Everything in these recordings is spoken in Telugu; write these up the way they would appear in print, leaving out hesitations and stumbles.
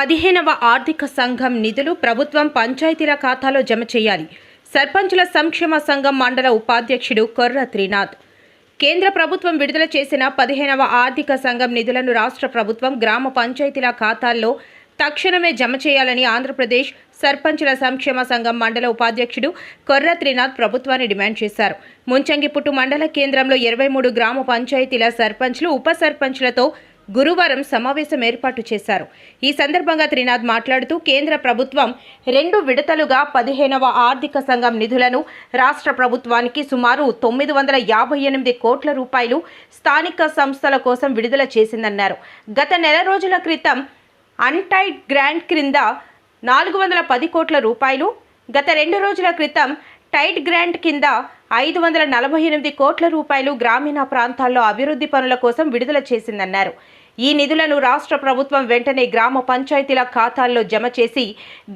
15వ ఆర్థిక సంఘం నిధులు ప్రభుత్వం పంచాయతీల ఖాతాలో జమ చేయాలి. సర్పంచుల సంక్షేమ సంఘం మండల ఉపాధ్యక్షుడు కొర్ర త్రినాథ్. కేంద్ర ప్రభుత్వం విడుదల చేసిన 15వ ఆర్థిక సంఘం నిధులను రాష్ట్ర ప్రభుత్వం గ్రామ పంచాయతీల ఖాతాల్లో తక్షణమే జమ చేయాలని ఆంధ్రప్రదేశ్ సర్పంచుల సంక్షేమ సంఘం మండల ఉపాధ్యక్షుడు కొర్ర త్రినాథ్ ప్రభుత్వాన్ని డిమాండ్ చేశారు. ముంచంగిపుట్టు మండల కేంద్రంలో 23 గ్రామ పంచాయతీల సర్పంచ్లు, ఉప సర్పంచ్లతో గురువారం సమావేశం ఏర్పాటు చేశారు. ఈ సందర్భంగా త్రినాథ్ మాట్లాడుతూ కేంద్ర ప్రభుత్వం 2 విడతలుగా 15వ ఆర్థిక సంఘం నిధులను రాష్ట్ర ప్రభుత్వానికి సుమారు 958 కోట్ల రూపాయలు స్థానిక సంస్థల కోసం విడుదల చేసిందన్నారు. గత నెల రోజుల క్రితం అన్టైడ్ గ్రాంట్ క్రింద 410 కోట్ల రూపాయలు, గత 2 రోజుల క్రితం టైట్ గ్రాంట్ కింద 548 కోట్ల రూపాయలు గ్రామీణ ప్రాంతాల్లో అభివృద్ధి పనుల కోసం విడుదల చేసిందన్నారు. ఈ నిధులను రాష్ట్ర ప్రభుత్వం వెంటనే గ్రామ పంచాయతీల ఖాతాల్లో జమ చేసి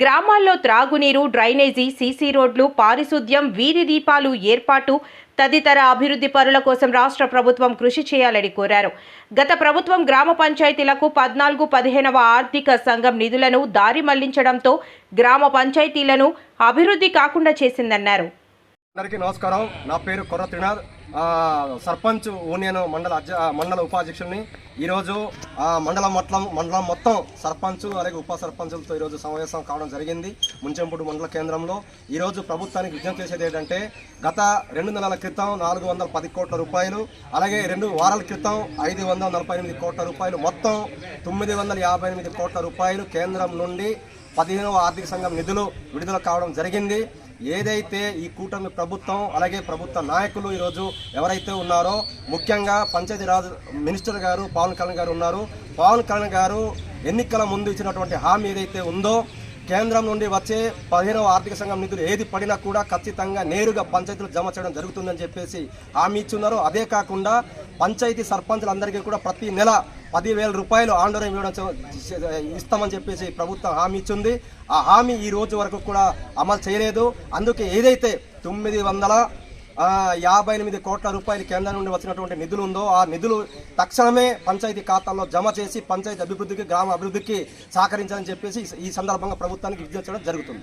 గ్రామాల్లో త్రాగునీరు, డ్రైనేజీ, సీసీ రోడ్లు, పారిశుద్ధ్యం, వీధి దీపాలు ఏర్పాటు తదితర అభివృద్ధి పనుల కోసం రాష్ట్ర ప్రభుత్వం కృషి చేయాలని కోరారు. గత ప్రభుత్వం గ్రామ పంచాయతీలకు 15వ ఆర్థిక సంఘం నిధులను దారి మళ్లించడంతో గ్రామ పంచాయతీలను అభివృద్ధి కాకుండా చేసిందన్నారు. అందరికీ నమస్కారం. నా పేరు కొర్ర త్రినాథ్, సర్పంచ్ యూనియన్ మండల ఉపాధ్యక్షుడిని. ఈరోజు మండలం మొత్తం సర్పంచ్ అలాగే ఉప సర్పంచులతో ఈరోజు సమావేశం కావడం జరిగింది ముంచంపుడు మండల కేంద్రంలో. ఈరోజు ప్రభుత్వానికి విజ్ఞప్తి చేసేది ఏంటంటే, గత 2 నెలల క్రితం 410 కోట్ల రూపాయలు, అలాగే 2 వారాల క్రితం 548 కోట్ల రూపాయలు, మొత్తం 958 కోట్ల రూపాయలు కేంద్రం నుండి 15వ ఆర్థిక సంఘం నిధులు విడుదల కావడం జరిగింది. ఏదైతే ఈ కూటమి ప్రభుత్వం అలాగే ప్రభుత్వ నాయకులు ఈరోజు ఎవరైతే ఉన్నారో, ముఖ్యంగా పంచాయతీరాజ్ మినిస్టర్ గారు పవన్ కళ్యాణ్ గారు ఉన్నారు. పవన్ కళ్యాణ్ గారు ఎన్నికల ముందు ఇచ్చినటువంటి హామీ ఏదైతే ఉందో, కేంద్రం నుండి వచ్చే 15వ ఆర్థిక సంఘం నిధులు ఏది పడినా కూడా ఖచ్చితంగా నేరుగా పంచాయతీలు జమ చేయడం జరుగుతుందని చెప్పేసి హామీ ఇచ్చున్నారు. అదే కాకుండా పంచాయతీ సర్పంచులందరికీ కూడా ప్రతి నెల 10,000 రూపాయలు ఆందోళన ఇస్తామని చెప్పేసి ప్రభుత్వం హామీ ఇచ్చింది. ఆ హామీ ఈ రోజు వరకు కూడా అమలు చేయలేదు. అందుకే ఏదైతే 958 కోట్ల రూపాయలు కేంద్రం నుండి వచ్చినటువంటి నిధులు ఉందో, ఆ నిధులు తక్షణమే పంచాయతీ ఖాతాల్లో జమ చేసి పంచాయతీ అభివృద్ధికి, గ్రామ అభివృద్ధికి సహకరించాలని చెప్పేసి ఈ సందర్భంగా ప్రభుత్వానికి విజ్ఞప్తి చేయడం జరుగుతుంది.